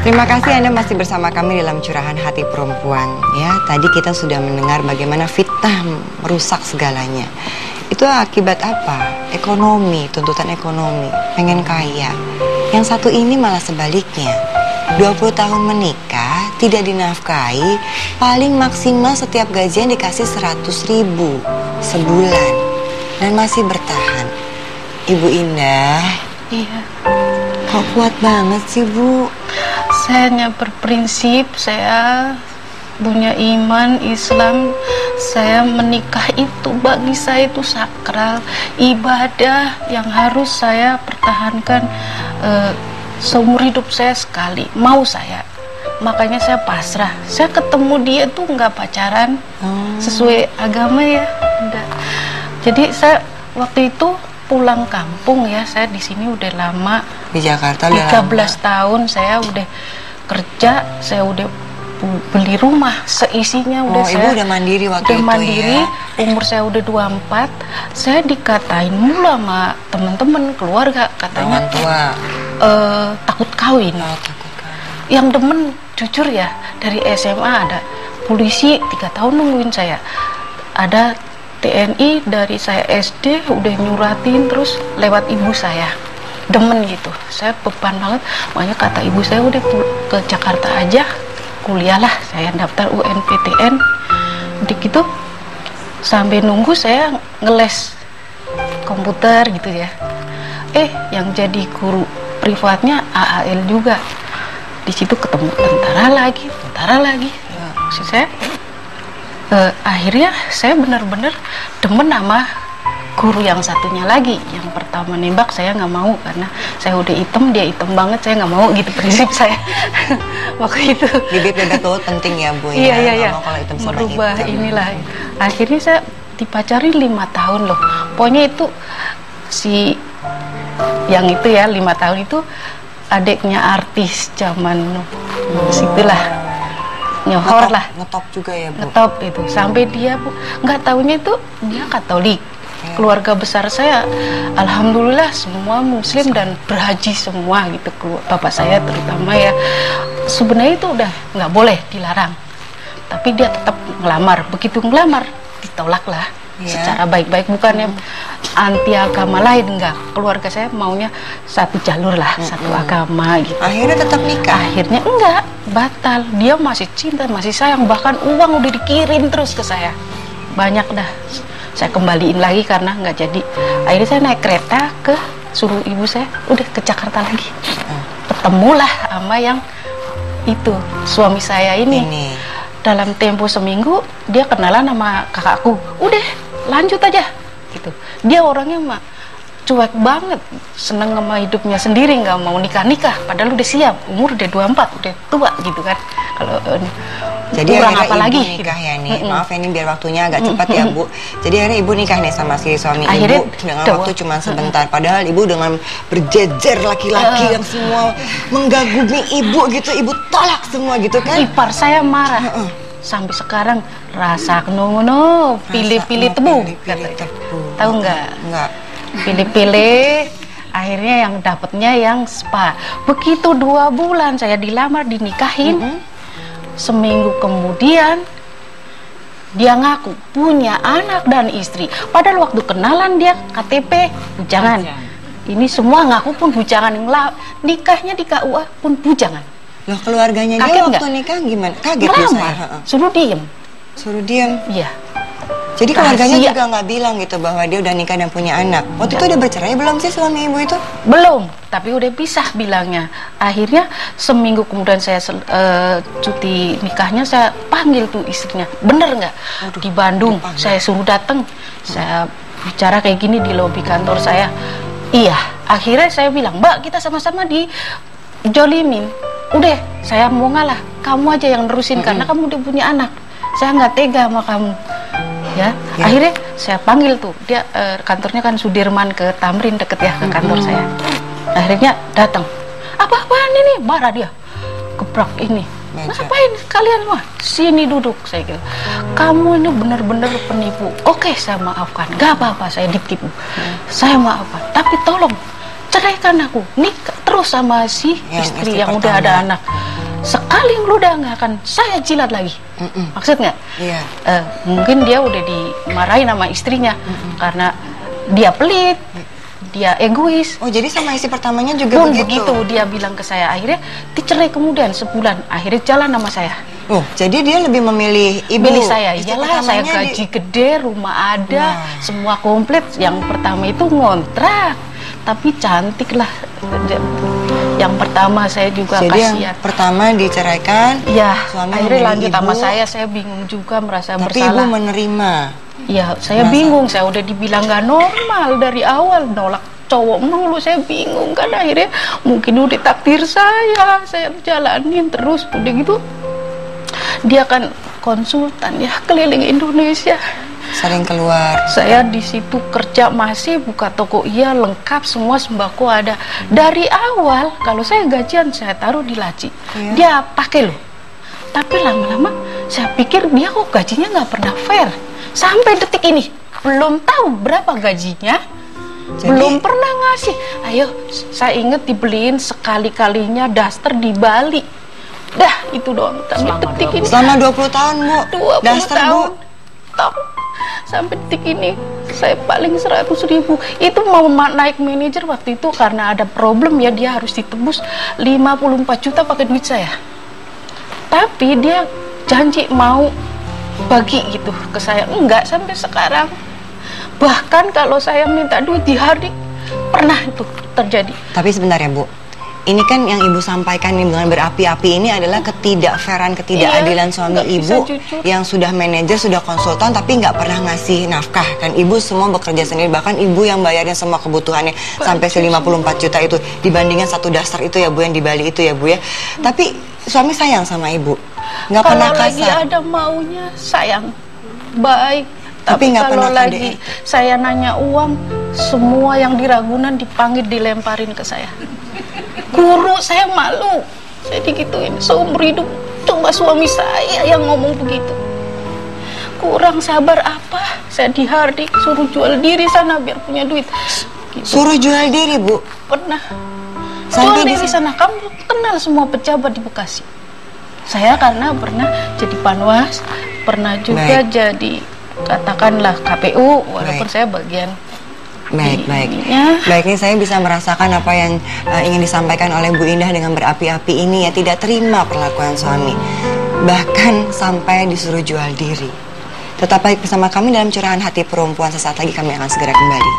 Terima kasih Anda masih bersama kami dalam Curahan Hati Perempuan. Ya, tadi kita sudah mendengar bagaimana fitnah merusak segalanya. Itu akibat apa? Ekonomi, tuntutan ekonomi, pengen kaya. Yang satu ini malah sebaliknya. 20 tahun menikah, tidak dinafkahi, paling maksimal setiap gajian dikasih 100.000 sebulan. Dan masih bertahan. Ibu Indah. Iya. Kok kuat banget sih, Bu? Saya hanya berprinsip, saya punya iman Islam. Saya menikah itu bagi saya itu sakral, ibadah yang harus saya pertahankan seumur hidup saya sekali. Mau saya, makanya saya pasrah. Saya ketemu dia tuh nggak pacaran, sesuai agama ya. Enggak. Jadi saya waktu itu pulang kampung ya, saya di sini udah lama. Di Jakarta 13 tahun saya udah kerja, saya udah beli rumah seisinya, udah saya Ibu udah mandiri waktu udah itu mandiri, ya. Umur saya udah 24. Saya dikatain mulu sama teman-teman keluarga, katanya orang tua takut kawin. takut kan. Yang demen jujur ya, dari SMA ada polisi 3 tahun nungguin saya, ada TNI dari saya SD udah nyuratin terus lewat ibu saya, demen gitu. Saya beban banget, makanya kata ibu saya udah ke Jakarta aja, kuliahlah. Saya daftar UNPTN, udah gitu sampai nunggu saya ngeles komputer gitu ya. Yang jadi guru privatnya AAL juga. Di situ ketemu tentara lagi. Ya, maksud saya akhirnya saya benar-benar demen sama guru yang satunya lagi. Yang pertama nembak saya nggak mau karena saya udah hitam, dia hitam banget, saya nggak mau gitu prinsip saya. Waktu itu Bibit bebek tuh penting ya, Bu. Iya. Mau kalau hitam sama merubah hitam. inilah. Akhirnya saya dipacari 5 tahun loh. Pokoknya itu si yang itu ya 5 tahun itu adiknya artis zaman situlah. Nyohor lah, ngetop juga ya, Bu. ngetop itu sampai dia Bu nggak taunya itu dia Katolik. Keluarga besar saya alhamdulillah semua muslim dan berhaji semua gitu. Bapak saya terutama ya, sebenarnya itu udah nggak boleh, dilarang, tapi dia tetap ngelamar. Begitu ngelamar ditolak lah secara baik-baik, bukannya anti agama lain, enggak. Keluarga saya maunya satu jalur lah, satu agama gitu. Akhirnya tetap nikah. Akhirnya enggak, batal. Dia masih cinta, masih sayang, bahkan uang udah dikirim terus ke saya, banyak dah. Saya kembaliin lagi karena nggak jadi. Akhirnya saya naik kereta suruh ibu saya udah ke Jakarta lagi. Ketemulah sama yang itu suami saya ini. Dalam tempo seminggu dia kenalan sama kakakku. Udah lanjut aja gitu. Dia orangnya mah cuek banget, seneng sama hidupnya sendiri, nggak mau nikah. Padahal udah siap, umur udah 24, udah tua gitu kan. Kalau jadi kurang akhirnya apa ibu lagi nikah gitu. ya nih. Maaf ya, ini biar waktunya agak cepat ya, Bu. Jadi akhirnya ibu nikah nih sama si suami akhirnya ibu dengan waktu cuma sebentar. Padahal ibu dengan berjejer laki-laki yang semua menggagumi ibu gitu, ibu tolak semua gitu kan. Ipar saya marah. Sampai sekarang rasa no pilih-pilih tebu, tahu nggak? Nggak. Pilih-pilih. Akhirnya yang dapatnya yang spa. Begitu 2 bulan saya dilamar, dinikahin. Seminggu kemudian dia ngaku punya anak dan istri. Padahal waktu kenalan dia KTP bujangan. Ini semua ngaku pun bujangan. Nikahnya di KUA pun bujangan. Loh, keluarganya Kaget dia waktu nggak? nikah gimana? Kaget ya saya. Suruh diem. Suruh diem. Iya. Jadi keluarganya juga nggak bilang gitu bahwa dia udah nikah dan punya anak. Waktu itu udah bercerai belum sih suami ibu itu? Belum, tapi udah pisah bilangnya. Akhirnya seminggu kemudian saya cuti nikahnya, saya panggil tuh istrinya. Bener nggak? Di Bandung, saya suruh datang. Saya bicara kayak gini di lobi kantor saya. Iya, akhirnya saya bilang, Mbak, kita sama-sama dijolimin. Udah, saya mau ngalah. Kamu aja yang nerusin karena kamu udah punya anak. Saya nggak tega sama kamu. Ya, akhirnya saya panggil tuh dia, kantornya kan Sudirman ke Tamrin deket ya ke kantor saya. Akhirnya datang. Apa-apaan ini? Marah dia. Gebrak ini. Ngapain kalian mah? Sini duduk, saya gitu. Kamu ini benar-benar penipu. Oke, saya maafkan. Gak apa-apa, saya ditipu. Saya maafkan. Tapi tolong ceraikan aku. Nikah terus sama si istri yang udah ada anak. sekali ngeludah nggak akan saya jilat lagi. Maksud nggak? Iya. Mungkin dia udah dimarahin sama istrinya karena dia pelit, dia egois. Oh, jadi sama istri pertamanya juga begitu? Dia bilang ke saya, akhirnya dicerai kemudian sebulan, akhirnya jalan sama saya. Oh, jadi dia lebih memilih ibu. Pilih saya, iyalah saya gaji gede, rumah ada, semua komplit. Yang pertama itu ngontrak, tapi cantik lah. Yang pertama saya juga jadi kasihan. Yang pertama diceraikan, ya, suami akhirnya lanjut ibu, sama saya bingung juga, merasa tapi bersalah. Tapi ibu menerima. Ya, saya bingung, saya udah dibilang gak normal dari awal, nolak cowok mulu, saya bingung kan. Akhirnya mungkin udah takdir saya jalanin terus, udah gitu. Dia kan konsultan ya, keliling Indonesia. Sering keluar. Saya di situ kerja masih buka toko, iya lengkap semua, sembako ada. Dari awal kalau saya gajian saya taruh di laci, dia pakai loh. Tapi lama-lama saya pikir dia kok gajinya nggak pernah fair. Sampai detik ini belum tahu berapa gajinya. Jadi, belum pernah ngasih. Ayo, saya inget dibeliin sekali-kalinya daster di Bali. Dah, itu doang. Detik ini. Selama 20 tahun, Bu. 20 daster, tahun. Bu. Sampai detik ini saya paling 100.000. Itu mau naik manajer waktu itu karena ada problem ya, dia harus ditebus 54 juta pakai duit saya. Tapi dia janji mau bagi gitu ke saya. Enggak, sampai sekarang. Bahkan kalau saya minta duit dihardik, pernah itu terjadi. Tapi sebentar ya, Bu. Ini kan yang ibu sampaikan dengan berapi-api ini adalah ketidakfairan, ketidakadilan suami ibu yang sudah manajer, sudah konsultan, tapi nggak pernah ngasih nafkah. Kan ibu semua bekerja sendiri, bahkan ibu yang bayarnya semua kebutuhannya sampai 54 juta itu dibandingkan satu daster itu ya Bu, yang di Bali itu ya Bu ya. Tapi suami sayang sama ibu, nggak pernah kasar. Kalau lagi ada maunya sayang, baik. Tapi nggak pernah kalau lagi saya nanya uang, semua yang di Ragunan dipanggil dilemparin ke saya. Guru saya malu, saya digituin seumur hidup. Cuma suami saya yang ngomong begitu. Kurang sabar apa? Saya dihardik, suruh jual diri sana biar punya duit. Gitu. Suruh jual diri, Bu? Pernah. Sampai jual diri sana. Kamu kenal semua pejabat di Bekasi. Saya karena pernah jadi panwas, pernah juga jadi katakanlah KPU, walaupun saya bagian. Baik. Baik, ini saya bisa merasakan apa yang ingin disampaikan oleh Bu Indah dengan berapi-api ini ya, tidak terima perlakuan suami. Bahkan sampai disuruh jual diri. Tetap baik bersama kami dalam Curahan Hati Perempuan, sesaat lagi kami akan segera kembali.